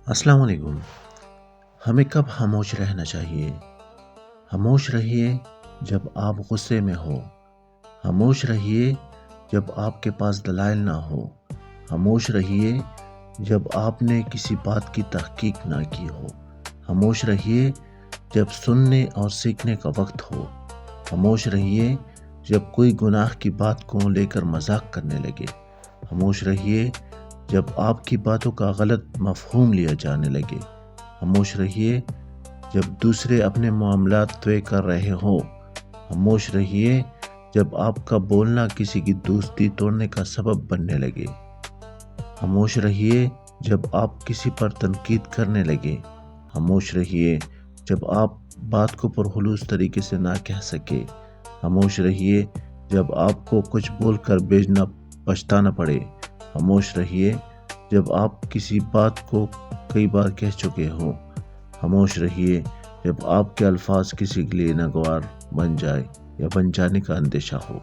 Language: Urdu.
السلام علیکم۔ ہمیں کب خاموش رہنا چاہیے؟ خاموش رہیے جب آپ غصے میں ہو، خاموش رہیے جب آپ کے پاس دلائل نہ ہو، خاموش رہیے جب آپ نے کسی بات کی تحقیق نہ کی ہو، خاموش رہیے جب سننے اور سیکھنے کا وقت ہو، خاموش رہیے جب کوئی گناہ کی بات کو لے کر مذاق کرنے لگے، خاموش رہیے جب آپ کی باتوں کا غلط مفہوم لیا جانے لگے، خاموش رہیے جب دوسرے اپنے معاملات طے کر رہے ہوں، خاموش رہیے جب آپ کا بولنا کسی کی دوستی توڑنے کا سبب بننے لگے، خاموش رہیے جب آپ کسی پر تنقید کرنے لگے، خاموش رہیے جب آپ بات کو پرخلوص طریقے سے نہ کہہ سکے، خاموش رہیے جب آپ کو کچھ بول کر بھیجنا پچھتانا پڑے، خاموش رہیے جب آپ کسی بات کو کئی بار کہہ چکے ہوں، خاموش رہیے جب آپ کے الفاظ کسی کے لیے ناگوار بن جائے یا بن جانے کا اندیشہ ہو۔